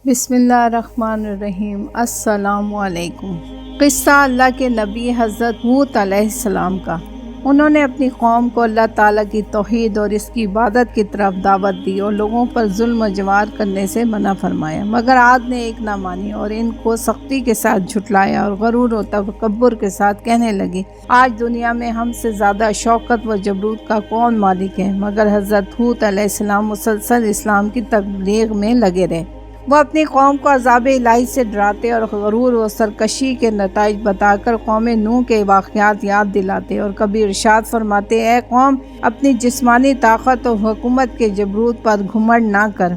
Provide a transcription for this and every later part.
بسم اللہ الرحمن الرحیم۔ السلام علیکم۔ قصہ اللہ کے نبی حضرت ہود علیہ السلام کا۔ انہوں نے اپنی قوم کو اللہ تعالیٰ کی توحید اور اس کی عبادت کی طرف دعوت دی اور لوگوں پر ظلم و جوار کرنے سے منع فرمایا، مگر عاد نے ایک نہ مانی اور ان کو سختی کے ساتھ جھٹلایا اور غرور و تکبر کے ساتھ کہنے لگے، آج دنیا میں ہم سے زیادہ شوکت و جبروت کا کون مالک ہے؟ مگر حضرت ہود علیہ السلام مسلسل اسلام کی تبلیغ میں لگے رہے۔ وہ اپنی قوم کو عذاب الہی سے ڈراتے اور غرور و سرکشی کے نتائج بتا کر قوم نوح کے واقعات یاد دلاتے اور کبھی ارشاد فرماتے، اے قوم، اپنی جسمانی طاقت و حکومت کے جبروت پر گھمنڈ نہ کر،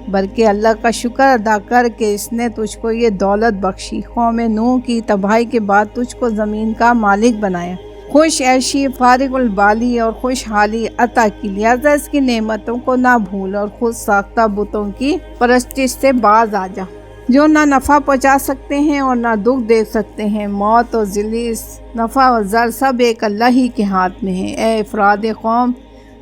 بلکہ اللہ کا شکر ادا کر کہ اس نے تجھ کو یہ دولت بخشی، قوم نوح کی تباہی کے بعد تجھ کو زمین کا مالک بنایا، خوش عیشی، فارغ البالی اور خوشحالی عطا کی، لہذا اس کی نعمتوں کو نہ بھول اور خود ساختہ بتوں کی پرستش سے باز آ جا، جو نہ نفع پہنچا سکتے ہیں اور نہ دکھ دے سکتے ہیں۔ موت اور ذلت، نفع و ضر سب ایک اللہ ہی کے ہاتھ میں ہے۔ اے افراد قوم،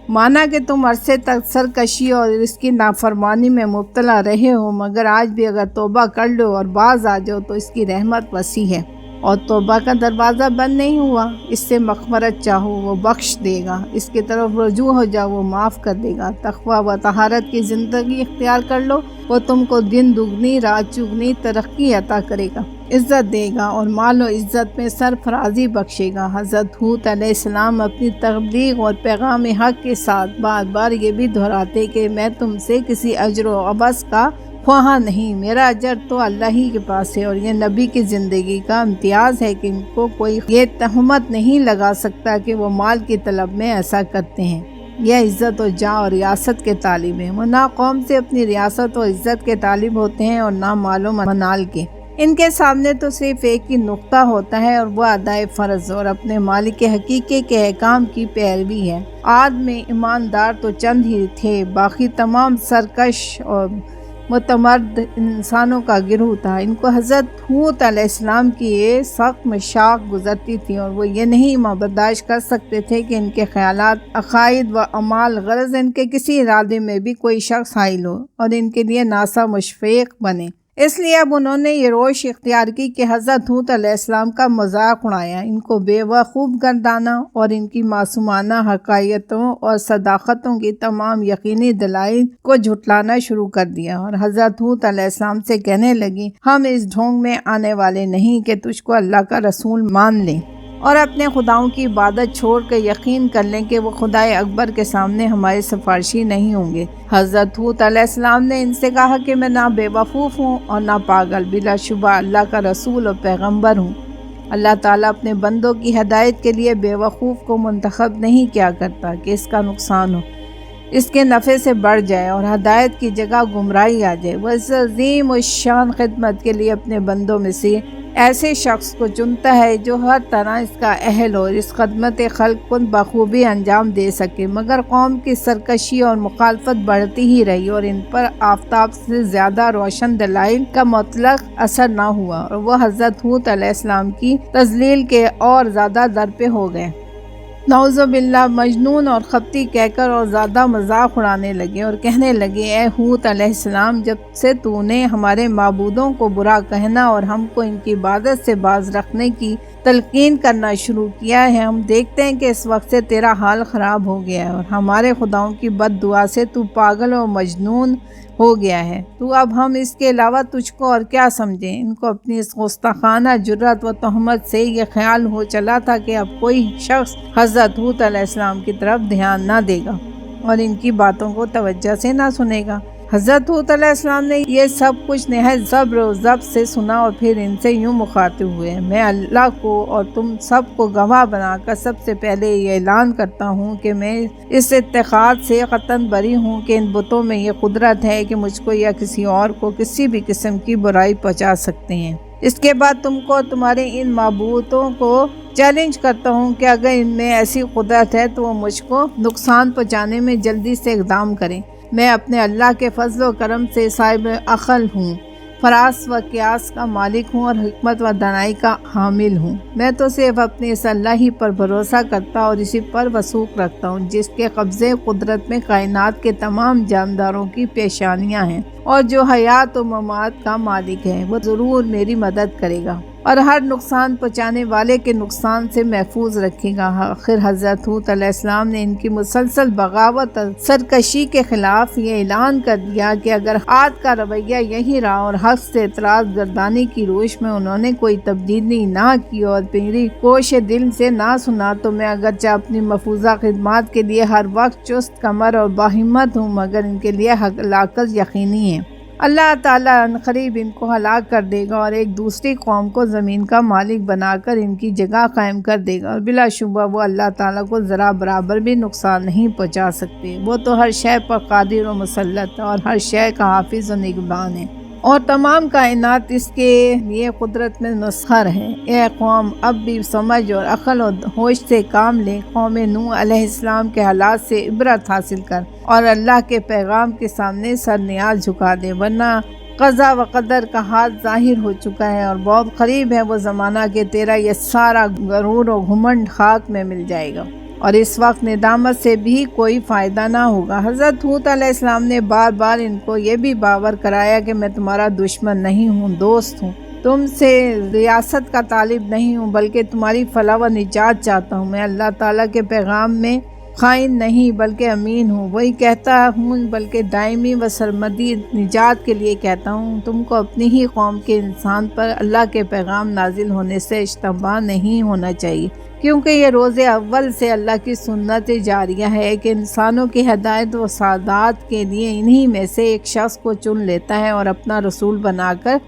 مانا کہ تم عرصے تک سرکشی اور اس کی نافرمانی میں مبتلا رہے ہو، مگر آج بھی اگر توبہ کر لو اور باز آ جاؤ تو اس کی رحمت وسیع ہے اور توبہ کا دروازہ بند نہیں ہوا۔ اس سے مغفرت چاہو، وہ بخش دے گا، اس کی طرف رجوع ہو جاؤ، وہ معاف کر دے گا۔ تقوی و طہارت کی زندگی اختیار کر لو، وہ تم کو دن دگنی رات چگنی ترقی عطا کرے گا، عزت دے گا اور مال و عزت میں سرفرازی بخشے گا۔ حضرت ہود علیہ السلام اپنی تبلیغ اور پیغام حق کے ساتھ بار بار یہ بھی دہراتے کہ میں تم سے کسی اجر و عوض کا خواہاں نہیں، میرا اجر تو اللہ ہی کے پاس ہے، اور یہ نبی کی زندگی کا امتیاز ہے کہ ان کو کوئی یہ تہمت نہیں لگا سکتا کہ وہ مال کی طلب میں ایسا کرتے ہیں یا عزت و جاہ اور ریاست کے طالب ہیں۔ وہ نہ قوم سے اپنی ریاست و عزت کے طالب ہوتے ہیں اور نہ مال و منال کے۔ ان کے سامنے تو صرف ایک ہی نقطہ ہوتا ہے اور وہ ادائے فرض اور اپنے مالک حقیقی کے احکام کی پیروی ہے۔ عاد میں ایماندار تو چند ہی تھے، باقی تمام سرکش اور متمرد انسانوں کا گروہ تھا۔ ان کو حضرت ہود علیہ السلام کی یہ سخت مشاق گزرتی تھی اور وہ یہ نہیں برداشت کر سکتے تھے کہ ان کے خیالات، عقائد و اعمال، غرض ان کے کسی ارادے میں بھی کوئی شخص حائل ہو اور ان کے لیے ناسا مشفق بنے۔ اس لیے اب انہوں نے یہ روش اختیار کی کہ حضرت ہود علیہ السلام کا مذاق اڑایا، ان کو بے وقوف گردانا اور ان کی معصومانہ حقائقوں اور صداقتوں کی تمام یقینی دلائل کو جھٹلانا شروع کر دیا، اور حضرت ہود علیہ السلام سے کہنے لگی، ہم اس ڈھونگ میں آنے والے نہیں کہ تجھ کو اللہ کا رسول مان لیں اور اپنے خداؤں کی عبادت چھوڑ کر یقین کر لیں کہ وہ خدائے اکبر کے سامنے ہمارے سفارشی نہیں ہوں گے۔ حضرت ہود علیہ السلام نے ان سے کہا کہ میں نہ بے وقوف ہوں اور نہ پاگل، بلا شبہ اللہ کا رسول اور پیغمبر ہوں۔ اللہ تعالیٰ اپنے بندوں کی ہدایت کے لیے بے وقوف کو منتخب نہیں کیا کرتا کہ اس کا نقصان ہو، اس کے نفع سے بڑھ جائے اور ہدایت کی جگہ گمراہی آ جائے۔ وہ اس عظیم الشان خدمت کے لیے اپنے بندوں میں سے ایسے شخص کو چنتا ہے جو ہر طرح اس کا اہل ہو، اس خدمت خلق کو بخوبی انجام دے سکے، مگر قوم کی سرکشی اور مخالفت بڑھتی ہی رہی اور ان پر آفتاب سے زیادہ روشن دلائل کا مطلق اثر نہ ہوا اور وہ حضرت ہود علیہ السلام کی تضلیل کے اور زیادہ درپے ہو گئے۔ نعوذ باللہ، مجنون اور خبتی کہہ کر اور زیادہ مذاق اڑانے لگے اور کہنے لگے، اے ہود علیہ السلام، جب سے تو نے ہمارے معبودوں کو برا کہنا اور ہم کو ان کی عبادت سے باز رکھنے کی تلقین کرنا شروع کیا ہے، ہم دیکھتے ہیں کہ اس وقت سے تیرا حال خراب ہو گیا ہے اور ہمارے خداؤں کی بد دعا سے تو پاگل و مجنون ہو گیا ہے۔ تو اب ہم اس کے علاوہ تجھ کو اور کیا سمجھیں؟ ان کو اپنی اس گستاخانہ جرات و تہمت سے یہ خیال ہو چلا تھا کہ اب کوئی شخص حضرت ہود علیہ السلام کی طرف دھیان نہ دے گا اور ان کی باتوں کو توجہ سے نہ سنے گا۔ حضرت ہود علیہ السلام نے یہ سب کچھ نہایت صبر و ضبط سے سنا اور پھر ان سے یوں مخاطب ہوئے، میں اللہ کو اور تم سب کو گواہ بنا کر سب سے پہلے یہ اعلان کرتا ہوں کہ میں اس اعتقاد سے قطعاً بری ہوں کہ ان بتوں میں یہ قدرت ہے کہ مجھ کو یا کسی اور کو کسی بھی قسم کی برائی پہنچا سکتے ہیں۔ اس کے بعد تم کو تمہارے ان معبودوں کو چیلنج کرتا ہوں کہ اگر ان میں ایسی قدرت ہے تو وہ مجھ کو نقصان پہنچانے میں جلدی سے اقدام کریں۔ میں اپنے اللہ کے فضل و کرم سے صاحب عقل ہوں، فراس و قیاس کا مالک ہوں اور حکمت و دانائی کا حامل ہوں۔ میں تو صرف اپنے اس اللہ ہی پر بھروسہ کرتا اور اسی پر وثوق رکھتا ہوں جس کے قبضے قدرت میں کائنات کے تمام جانداروں کی پیشانیاں ہیں، اور جو حیات و ممات کا مالک ہے، وہ ضرور میری مدد کرے گا اور ہر نقصان پہنچانے والے کے نقصان سے محفوظ رکھے گا۔ آخر حضرت حود علیہ السلام نے ان کی مسلسل بغاوت اور سرکشی کے خلاف یہ اعلان کر دیا کہ اگر عاد کا رویہ یہی رہا اور حق سے اعتراض گردانی کی روش میں انہوں نے کوئی تبدیلی نہ کی اور میری کوش دل سے نہ سنا، تو میں اگرچہ اپنی مفروضہ خدمات کے لیے ہر وقت چست کمر اور باہمت ہوں، مگر ان کے لیے ہلاکت یقینی ہے۔ اللہ تعالیٰ عنقریب ان کو ہلاک کر دے گا اور ایک دوسری قوم کو زمین کا مالک بنا کر ان کی جگہ قائم کر دے گا، اور بلا شبہ وہ اللہ تعالیٰ کو ذرا برابر بھی نقصان نہیں پہنچا سکتے۔ وہ تو ہر شے پر قادر و مسلط ہے اور ہر شے کا حافظ و نگہبان ہے، اور تمام کائنات اس کے لیے قدرت میں مسخر ہے۔ اے قوم، اب بھی سمجھ اور عقل و ہوش سے کام لے۔ قوم نوح علیہ السلام کے حالات سے عبرت حاصل کر اور اللہ کے پیغام کے سامنے سر نیاز جھکا دے، ورنہ قضا و قدر کا ہاتھ ظاہر ہو چکا ہے اور بہت قریب ہے وہ زمانہ کہ تیرا یہ سارا غرور و گھمنڈ خاک میں مل جائے گا، اور اس وقت ندامت سے بھی کوئی فائدہ نہ ہوگا۔ حضرت حود علیہ السلام نے بار بار ان کو یہ بھی باور کرایا کہ میں تمہارا دشمن نہیں ہوں، دوست ہوں، تم سے ریاست کا طالب نہیں ہوں، بلکہ تمہاری فلاح و نجات چاہتا ہوں۔ میں اللہ تعالیٰ کے پیغام میں خائن نہیں بلکہ امین ہوں، وہی کہتا ہوں بلکہ دائمی و سرمدی نجات کے لیے کہتا ہوں۔ تم کو اپنی ہی قوم کے انسان پر اللہ کے پیغام نازل ہونے سے اشتباہ نہیں ہونا چاہیے، کیونکہ یہ روز اول سے اللہ کی سنت جاریہ ہے کہ انسانوں کی ہدایت و سعادت کے لیے انہی میں سے ایک شخص کو چن لیتا ہے اور اپنا رسول بنا کر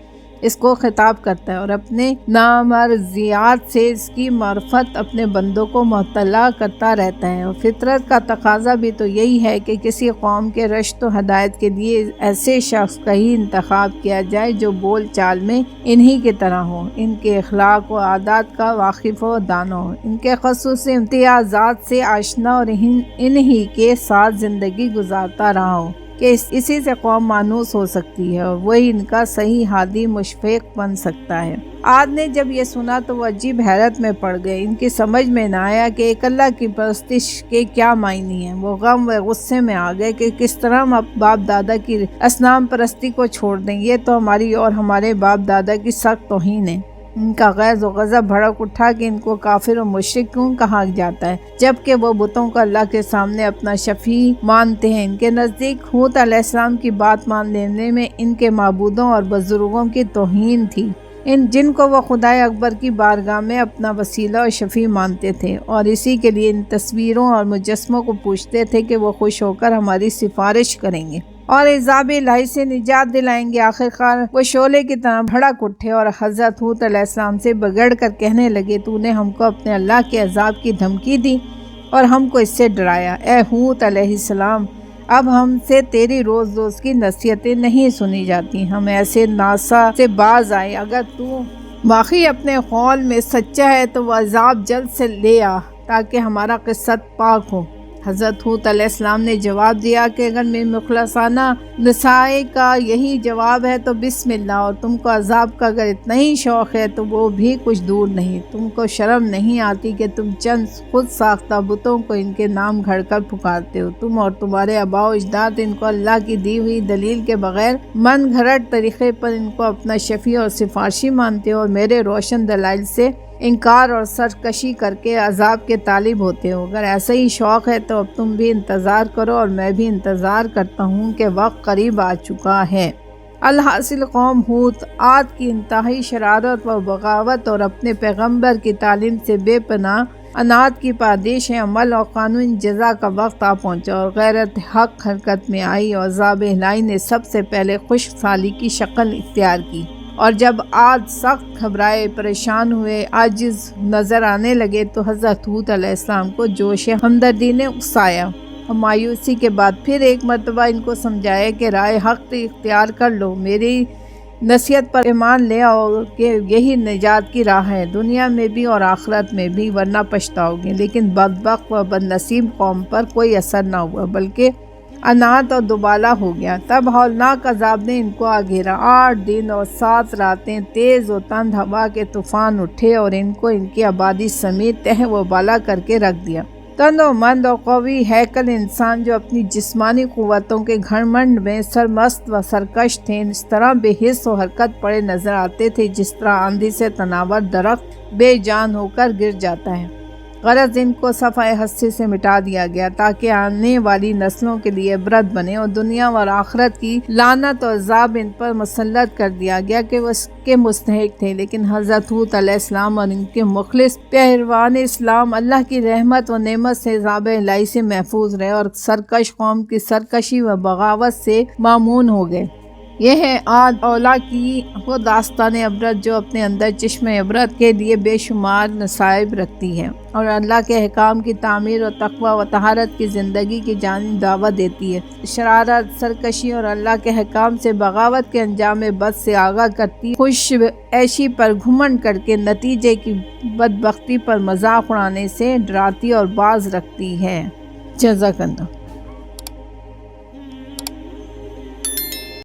اس کو خطاب کرتا ہے، اور اپنے نامرضیات سے اس کی معرفت اپنے بندوں کو مطلع کرتا رہتا ہے۔ اور فطرت کا تقاضا بھی تو یہی ہے کہ کسی قوم کے رشد و ہدایت کے لیے ایسے شخص کا ہی انتخاب کیا جائے جو بول چال میں انہی کی طرح ہو، ان کے اخلاق و عادات کا واقف و دانا ہو، ان کے خصوصی امتیازات سے آشنا اور انہی کے ساتھ زندگی گزارتا رہا ہو کہ اسی سے قوم مانوس ہو سکتی ہے اور وہی ان کا صحیح ہادی مشفق بن سکتا ہے۔ عاد نے جب یہ سنا تو وہ عجیب حیرت میں پڑ گئے۔ ان کی سمجھ میں نہ آیا کہ ایک اللہ کی پرستش کے کیا معنی ہیں۔ وہ غم و غصے میں آ گئے کہ کس طرح ہم باپ دادا کی اصنام پرستی کو چھوڑ دیں، یہ تو ہماری اور ہمارے باپ دادا کی سخت توہین ہے۔ ان کا غیظ و غضب بھڑک اٹھا کہ ان کو کافر و مشرک کیوں کہا جاتا ہے، جبکہ وہ بتوں کو اللہ کے سامنے اپنا شفیع مانتے ہیں۔ ان کے نزدیک حود علیہ السلام کی بات مان لینے میں ان کے معبودوں اور بزرگوں کی توہین تھی، جن کو وہ خدائے اکبر کی بارگاہ میں اپنا وسیلہ اور شفیع مانتے تھے، اور اسی کے لیے ان تصویروں اور مجسموں کو پوچھتے تھے کہ وہ خوش ہو کر ہماری سفارش کریں گے اور عذاب الہی سے نجات دلائیں گے۔ آخرکار وہ شعلے کی طرح بھڑک اٹھے اور حضرت حود علیہ السلام سے بگڑ کر کہنے لگے، تو نے ہم کو اپنے اللہ کے عذاب کی دھمکی دی اور ہم کو اس سے ڈرایا۔ اے حود علیہ السلام، اب ہم سے تیری روز روز کی نصیحتیں نہیں سنی جاتی، ہم ایسے ناسا سے باز آئے۔ اگر تو واقعی اپنے قول میں سچا ہے تو وہ عذاب جلد سے لے آ تاکہ ہمارا قصت پاک ہو۔ حضرت حود علیہ السلام نے جواب دیا کہ اگر میرے مخلصانہ نصائح کا یہی جواب ہے تو بسم اللہ، اور تم کو عذاب کا اگر اتنا ہی شوق ہے تو وہ بھی کچھ دور نہیں۔ تم کو شرم نہیں آتی کہ تم چند خود ساختہ بتوں کو ان کے نام گھڑ کر پکارتے ہو؟ تم اور تمہارے آباء و اجداد ان کو اللہ کی دی ہوئی دلیل کے بغیر من گھڑت طریقے پر ان کو اپنا شفیع اور سفارشی مانتے ہو، اور میرے روشن دلائل سے انکار اور سرکشی کر کے عذاب کے طالب ہوتے ہو۔ اگر ایسا ہی شوق ہے تو اب تم بھی انتظار کرو اور میں بھی انتظار کرتا ہوں کہ وقت قریب آ چکا ہے۔ الحاصل قوم حود عاد کی انتہائی شرارت و بغاوت اور اپنے پیغمبر کی تعلیم سے بے پناہ عناد کی پادیش عمل اور قانون جزا کا وقت آ پہنچا اور غیرت حق حرکت میں آئی، اور عذاب الہی نے سب سے پہلے خشک سالی کی شکل اختیار کی۔ اور جب عاد سخت گھبرائے، پریشان ہوئے، عاجز نظر آنے لگے تو حضرت حود علیہ السلام کو جوش ہمدردی نے اکسایا اور مایوسی کے بعد پھر ایک مرتبہ ان کو سمجھایا کہ رائے حق اختیار کر لو، میری نصیحت پر ایمان لے آؤ کہ یہی نجات کی راہ ہے، دنیا میں بھی اور آخرت میں بھی، ورنہ پچھتاؤ گے۔ لیکن بدبخت و بد نصیب قوم پر کوئی اثر نہ ہوا، بلکہ انات اور دوبالا ہو گیا۔ تب ہولناک عذاب نے ان کو آ گھیرا۔ 8 دن اور 7 راتیں تیز و تند ہوا کے طوفان اٹھے اور ان کو ان کی آبادی سمیت تہ و بالا کر کے رکھ دیا۔ تند و مند اور قوی ہیکل انسان جو اپنی جسمانی قوتوں کے گھمنڈ میں سرمست و سرکش تھے، اس طرح بے حس و حرکت پڑے نظر آتے تھے جس طرح آندھی سے تناور درخت بے جان ہو کر گر جاتا ہے۔ غرض ان کو صفحۂ ہستی سے مٹا دیا گیا تاکہ آنے والی نسلوں کے لیے عبرت بنے، اور دنیا اور آخرت کی لعنت اور عذاب ان پر مسلط کر دیا گیا کہ وہ اس کے مستحق تھے۔ لیکن حضرت ہود علیہ السلام اور ان کے مخلص پیروان اسلام اللہ کی رحمت و نعمت سے عذاب الہی سے محفوظ رہے اور سرکش قوم کی سرکشی و بغاوت سے مامون ہو گئے۔ یہ ہے عاد اولا کی وہ داستان عبرت جو اپنے اندر چشم عبرت کے لیے بے شمار نصائب رکھتی ہے اور اللہ کے احکام کی تعمیر اور تقوی و طہارت کی زندگی کی جانب دعوت دیتی ہے۔ شرارت، سرکشی اور اللہ کے احکام سے بغاوت کے انجام بد سے آگاہ کرتی ہے۔ خوش عیشی پر گھمنڈ کر کے نتیجے کی بدبختی پر مذاق اڑانے سے ڈراتی اور باز رکھتی ہے۔ جزاک اللہ۔